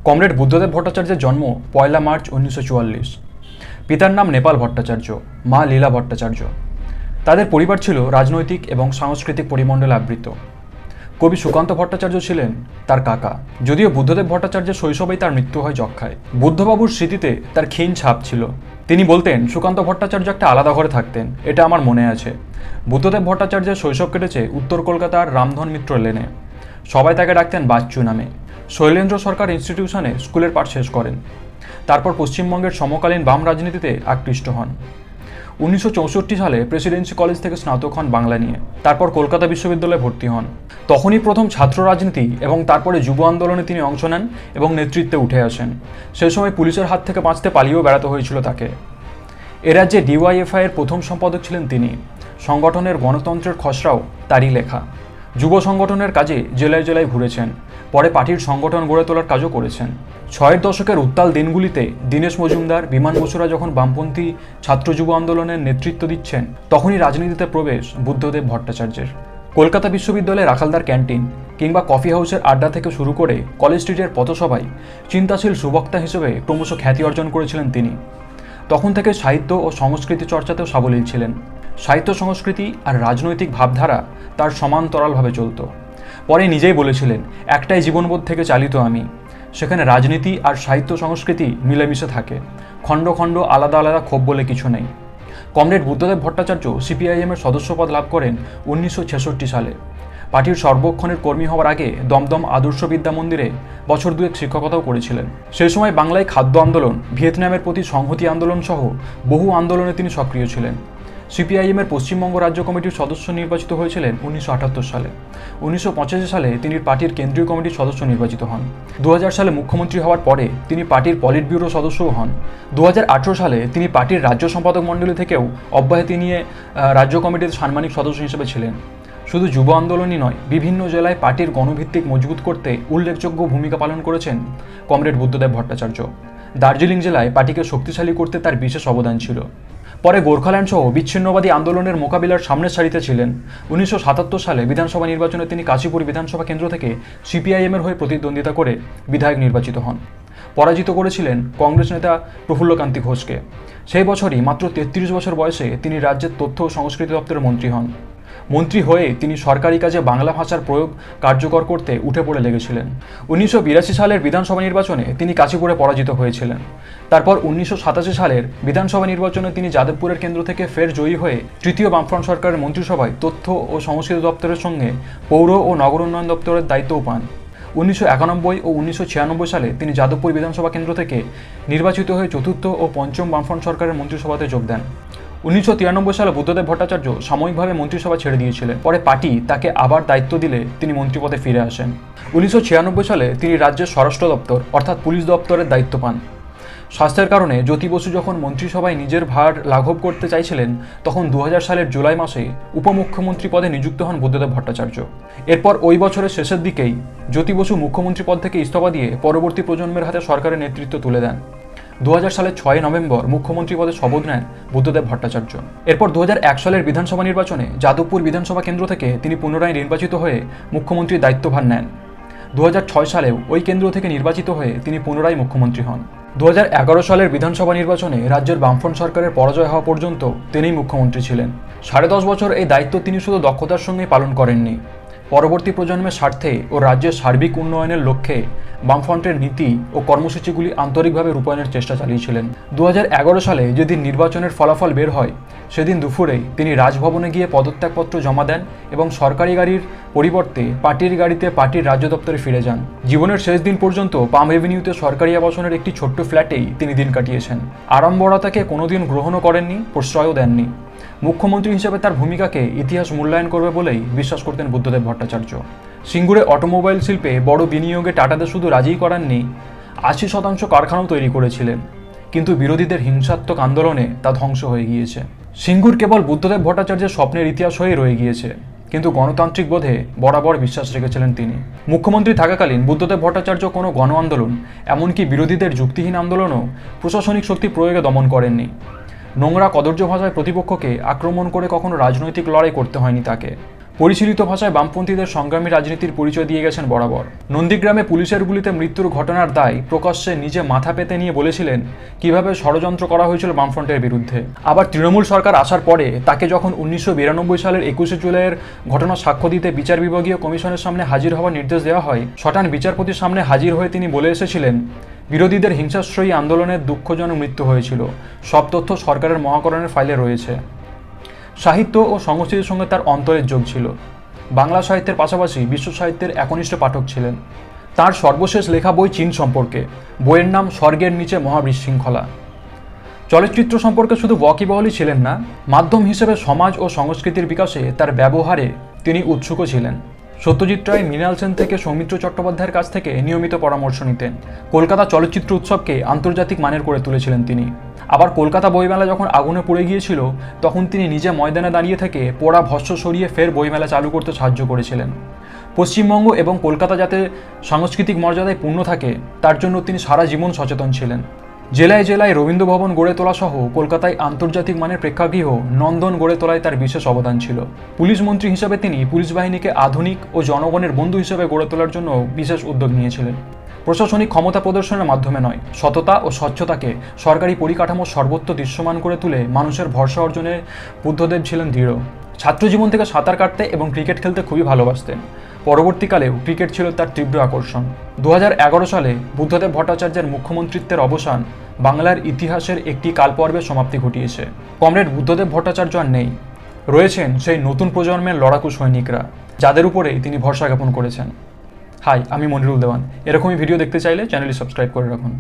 Comrade Buddhadeb ভট্টাচার্যের জন্ম ১ March ১৯৪৪। পিতার নাম নেপাল ভট্টাচার্য, মা লীলা ভট্টাচার্য। তাদের পরিবার ছিল রাজনৈতিক এবং সাংস্কৃতিক পরিমণ্ডলে আবৃত। কবি সুকান্ত ভট্টাচার্য ছিলেন তার কাকা। যদিও বুদ্ধদেব ভট্টাচার্যের শৈশবেই তার মৃত্যু হয় যক্ষ্মায়। বুদ্ধবাবুর স্মৃতিতে তার ক্ষীণ ছাপ ছিল। তিনি বলতেন, সুকান্ত ভট্টাচার্য একটা আলাদা ঘরে থাকতেন, এটা আমার মনে আছে। বুদ্ধদেব ভট্টাচার্যের শৈশব কেটেছে উত্তর কলকাতার রামধন মিত্র লেনে। সবাই তাকে ডাকতেন বাচ্চু নামে। শৈলেন্দ্র সরকার ইনস্টিটিউশনে স্কুলের পাঠ শেষ করেন। তারপর পশ্চিমবঙ্গের সমকালীন বাম রাজনীতিতে আকৃষ্ট হন। ১৯৬৪ সালে প্রেসিডেন্সি কলেজ থেকে স্নাতক হন বাংলা নিয়ে। তারপর কলকাতা বিশ্ববিদ্যালয়ে ভর্তি হন। তখনই প্রথম ছাত্র রাজনীতি এবং তারপরে যুব আন্দোলনে তিনি অংশ নেন এবং নেতৃত্বে উঠে আসেন। সেই সময় পুলিশের হাত থেকে বাঁচতে পালিয়েও বেড়াতে হয়েছিল তাকে। এ রাজ্যে ডিওয়াইএফআই এর প্রথম সম্পাদক ছিলেন তিনি। সংগঠনের গণতন্ত্রের খসড়াও তারই লেখা। যুব সংগঠনের কাজে জেলায় জেলায় ঘুরেছেন। পরে পার্টির সংগঠন গড়ে তোলার কাজও করেছেন। ৬০ দশকের উত্তাল দিনগুলিতে দীনেশ মজুমদার, বিমান বসুরা যখন বামপন্থী ছাত্র যুব আন্দোলনের নেতৃত্ব দিচ্ছেন, তখনই রাজনীতিতে প্রবেশ বুদ্ধদেব ভট্টাচার্যের। কলকাতা বিশ্ববিদ্যালয়ের রাখালদার ক্যান্টিন কিংবা কফি হাউসের আড্ডা থেকে শুরু করে কলেজ স্ট্রিটের পথসভায় চিন্তাশীল সুবক্তা হিসেবে ক্রমশ খ্যাতি অর্জন করেছিলেন তিনি। তখন থেকে সাহিত্য ও সংস্কৃতি চর্চাতেও সাবলীল ছিলেন। সাহিত্য, সংস্কৃতি আর রাজনৈতিক ভাবধারা তার সমান্তরালভাবে চলত। পরে নিজেই বলেছিলেন, একটাই জীবনবোধ থেকে চালিত আমি। সেখানে রাজনীতি আর সাহিত্য সংস্কৃতি মিলেমিশে থাকে। খণ্ড খণ্ড আলাদা আলাদা ক্ষোভ বলে কিছু নেই। কমরেড বুদ্ধদেব ভট্টাচার্য সিপিআইএমের সদস্যপদ লাভ করেন ১৯৬৬ সালে। পার্টির সর্বক্ষণের কর্মী হওয়ার আগে দমদম আদর্শ বিদ্যা মন্দিরে বছর দুয়েক শিক্ষকতাও করেছিলেন। সেই সময় বাংলায় খাদ্য আন্দোলন, ভিয়েতনামের প্রতি সংহতি আন্দোলন সহ বহু আন্দোলনে তিনি সক্রিয় ছিলেন। সিপিআইএমের পশ্চিমবঙ্গ রাজ্য কমিটির সদস্য নির্বাচিত হয়েছিলেন ১৯৭৮ সালে। ১৯৮৫ সালে তিনি পার্টির কেন্দ্রীয় কমিটির সদস্য নির্বাচিত হন। ২০০০ সালে মুখ্যমন্ত্রী হওয়ার পরে তিনি পার্টির পলিট ব্যুরো সদস্যও হন। ২০১৮ সালে তিনি পার্টির রাজ্য সম্পাদক মণ্ডলী থেকেও অব্যাহতি নিয়ে রাজ্য কমিটির সাম্মানিক সদস্য হিসেবে ছিলেন। শুধু যুব আন্দোলনই নয়, বিভিন্ন জেলায় পার্টির গণভিত্তিক মজবুত করতে উল্লেখযোগ্য ভূমিকা পালন করেছেন কমরেড বুদ্ধদেব ভট্টাচার্য। দার্জিলিং জেলায় পার্টিকে শক্তিশালী করতে তার বিশেষ অবদান ছিল। পরে গোর্খাল্যান্ড সহ বিচ্ছিন্নবাদী আন্দোলনের মোকাবিলার সামনের সারিতে ছিলেন। ১৯৭৭ সালে বিধানসভা নির্বাচনে তিনি কাশীপুর বিধানসভা কেন্দ্র থেকে সিপিআইএমের হয়ে প্রতিদ্বন্দ্বিতা করে বিধায়ক নির্বাচিত হন। পরাজিত করেছিলেন কংগ্রেস নেতা প্রফুল্লকান্তি ঘোষকে। সেই বছরই মাত্র ৩৩ বছর বয়সে তিনি রাজ্যের তথ্য ও সংস্কৃতি দপ্তরের মন্ত্রী হন। মন্ত্রী হয়ে তিনি সরকারি কাজে বাংলা ভাষার প্রয়োগ কার্যকর করতে উঠে পড়ে লেগেছিলেন। ১৯৮২ সালের বিধানসভা নির্বাচনে তিনি কাশীপুরে পরাজিত হয়েছিলেন। তারপর ১৯৮৭ সালের বিধানসভা নির্বাচনে তিনি যাদবপুরের কেন্দ্র থেকে ফের জয়ী হয়ে তৃতীয় বামফ্রন্ট সরকারের মন্ত্রিসভায় তথ্য ও সংস্কৃতি দপ্তরের সঙ্গে পৌর ও নগর উন্নয়ন দপ্তরের দায়িত্বও পান। ১৯৯১ ও ১৯৯৬ সালে তিনি যাদবপুর বিধানসভা কেন্দ্র থেকে নির্বাচিত হয়ে চতুর্থ ও পঞ্চম বামফ্রন্ট সরকারের মন্ত্রিসভাতে যোগ দেন। ১৯৯৩ সালে বুদ্ধদেব ভট্টাচার্য সাময়িকভাবে মন্ত্রিসভা ছেড়ে দিয়েছিলেন। পরে পার্টি তাকে আবার দায়িত্ব দিলে তিনি মন্ত্রীপদে ফিরে আসেন। ১৯৯৬ সালে তিনি রাজ্যের স্বরাষ্ট্র দপ্তর অর্থাৎ পুলিশ দপ্তরের দায়িত্ব পান। স্বাস্থ্যের কারণে জ্যোতি বসু যখন মন্ত্রিসভায় নিজের ভার লাঘব করতে চাইছিলেন, তখন ২০০০ সালের জুলাই মাসে উপমুখ্যমন্ত্রী পদে নিযুক্ত হন বুদ্ধদেব ভট্টাচার্য। এরপর ওই বছরের শেষের দিকেই জ্যোতি বসু মুখ্যমন্ত্রী পদ থেকে ইস্তফা দিয়ে পরবর্তী প্রজন্মের হাতে সরকারের নেতৃত্ব তুলে দেন। ২০০০ সালের ৬ নভেম্বর মুখ্যমন্ত্রী পদে শপথ নেন বুদ্ধদেব ভট্টাচার্য। এরপর ২০০১ সালের বিধানসভা নির্বাচনে যাদবপুর বিধানসভা কেন্দ্র থেকে তিনি পুনরায় নির্বাচিত হয়ে মুখ্যমন্ত্রীর দায়িত্বভার নেন। ২০০৬ সালেও ওই কেন্দ্র থেকে নির্বাচিত হয়ে তিনি পুনরায় মুখ্যমন্ত্রী হন। ২০১১ সালের বিধানসভা নির্বাচনে রাজ্যের বামফ্রন্ট সরকারের পরাজয় হওয়া পর্যন্ত তিনিই মুখ্যমন্ত্রী ছিলেন। ১০.৫ বছর এই দায়িত্ব তিনি শুধু দক্ষতার সঙ্গেই পালন করেননি, পরবর্তী প্রজন্মের স্বার্থে ও রাজ্যের সার্বিক উন্নয়নের লক্ষ্যে বামফ্রন্টের নীতি ও কর্মসূচিগুলি আন্তরিকভাবে রূপায়ণের চেষ্টা চালিয়েছিলেন। ২০১১ সালে যেদিন নির্বাচনের ফলাফল বের হয়, সেদিন দুপুরেই তিনি রাজভবনে গিয়ে পদত্যাগপত্র জমা দেন এবং সরকারি গাড়ির পরিবর্তে পার্টির গাড়িতে পার্টির রাজ্য দপ্তরে ফিরে যান। জীবনের শেষ দিন পর্যন্ত পাম এভিনিউতে সরকারি আবাসনের একটি ছোট্ট ফ্ল্যাটেই তিনি দিন কাটিয়েছেন। আড়ম্বরতাকে কোনোদিন গ্রহণও করেননি, প্রশ্রয়ও দেননি। মুখ্যমন্ত্রী হিসেবে তার ভূমিকাকে ইতিহাস মূল্যায়ন করবে বলেই বিশ্বাস করতেন বুদ্ধদেব ভট্টাচার্য। সিঙ্গুরে অটোমোবাইল শিল্পে বড় বিনিয়োগে টাটাদের শুধু রাজিই করাননি, ৮০% কারখানাও তৈরি করেছিলেন। কিন্তু বিরোধীদের হিংসাত্মক আন্দোলনে তা ধ্বংস হয়ে গিয়েছে। সিঙ্গুর কেবল বুদ্ধদেব ভট্টাচার্যের স্বপ্নের ইতিহাস হয়েই রয়ে গিয়েছে, কিন্তু গণতান্ত্রিক বোধে বরাবর বিশ্বাস রেখেছিলেন তিনি। মুখ্যমন্ত্রী থাকাকালীন বুদ্ধদেব ভট্টাচার্য কোনো গণ আন্দোলন, এমনকি বিরোধীদের যুক্তিহীন আন্দোলনও প্রশাসনিক শক্তি প্রয়োগে দমন করেননি। নোংরা কদর্য ভাষায় প্রতিপক্ষকে আক্রমণ করে কখনো রাজনৈতিক লড়াই করতে হয়নি তাকে। পরিশীলিত ভাষায় বামপন্থীদের সংগ্রামী রাজনীতির পরিচয় দিয়ে গেছেন বরাবর। নন্দীগ্রামে পুলিশের গুলিতে মৃত্যুর ঘটনার দায় প্রকাশ্যে নিজে মাথা পেতে নিয়ে বলেছিলেন কিভাবে ষড়যন্ত্র করা হয়েছিল বামফ্রন্টের বিরুদ্ধে। আবার তৃণমূল সরকার আসার পরে তাকে যখন 1992 সালের 21শে জুলাইয়ের ঘটনা সাক্ষ্য দিতে বিচার বিভাগীয় কমিশনের সামনে হাজির হওয়ার নির্দেশ দেওয়া হয়, শটান বিচারপতির সামনে হাজির হয়ে তিনি বলে এসেছিলেন, বিরোধীদের হিংসাশ্রয়ী আন্দোলনের দুঃখজনক মৃত্যু হয়েছিল, সব তথ্য সরকারের মহাকরণের ফাইলে রয়েছে। সাহিত্য ও সংস্কৃতির সঙ্গে তার অন্তরের যোগ ছিল। বাংলা সাহিত্যের পাশাপাশি বিশ্ব সাহিত্যের একনিষ্ঠ পাঠক ছিলেন। তার সর্বশেষ লেখা বই চীন সম্পর্কে, বইয়ের নাম স্বর্গের নিচে মহাবিশৃঙ্খলা। চলচ্চিত্র সম্পর্কে শুধু ওয়াকিবহালই ছিলেন না, মাধ্যম হিসেবে সমাজ ও সংস্কৃতির বিকাশে তার ব্যবহারে তিনি উৎসুকও ছিলেন। সত্যজিৎ রায়, মৃণাল সেন থেকে সৌমিত্র চট্টোপাধ্যায়ের কাছ থেকে নিয়মিত পরামর্শ নিতেন। কলকাতা চলচ্চিত্র উৎসবকে আন্তর্জাতিক মানের করে তুলেছিলেন তিনি। আবার কলকাতা বইমেলা যখন আগুনে পুড়ে গিয়েছিল, তখন তিনি নিজে ময়দানে দাঁড়িয়ে থেকে পোড়া ভস্ম সরিয়ে ফের বইমেলা চালু করতে সাহায্য করেছিলেন। পশ্চিমবঙ্গ এবং কলকাতা যাতে সাংস্কৃতিক মর্যাদায় পূর্ণ থাকে, তার জন্য তিনি সারা জীবন সচেতন ছিলেন। জেলায় জেলায় রবীন্দ্রভবন গড়ে তোলা সহ কলকাতায় আন্তর্জাতিক মানের প্রেক্ষাগৃহ, নন্দন গড়ে তোলায় তার বিশেষ অবদান ছিল। পুলিশ মন্ত্রী হিসেবে তিনি পুলিশ বাহিনীকে আধুনিক ও জনগণের বন্ধু হিসেবে গড়ে তোলার জন্য বিশেষ উদ্যোগ নিয়েছিলেন। প্রশাসনিক ক্ষমতা প্রদর্শনের মাধ্যমে নয়, সততা ও স্বচ্ছতাকে সরকারি পরিকাঠামোর সর্বত্র দৃশ্যমান করে তুলে মানুষের ভরসা অর্জনে বুদ্ধদেব ছিলেন দৃঢ়। ছাত্রজীবন থেকে সাঁতার কাটতে এবং ক্রিকেট খেলতে খুবই ভালোবাসতেন। পরবর্তীকালেও ক্রিকেট ছিল তার তীব্র আকর্ষণ। 2011 সালে বুদ্ধদেব ভট্টাচার্যের মুখ্যমন্ত্রিত্বের অবসান বাংলার ইতিহাসের একটি কালপর্বের সমাপ্তি ঘটিয়েছে। কমরেড বুদ্ধদেব ভট্টাচার্য আর নেই, রয়েছেন সেই নতুন প্রজন্মের লড়াকু সৈনিকরা, যাদের উপরেই তিনি ভরসা জ্ঞাপন করেছেন। হাই, আমি মনিরুল দেওয়ান। এরকমই ভিডিও দেখতে চাইলে চ্যানেলটি সাবস্ক্রাইব করে রাখুন।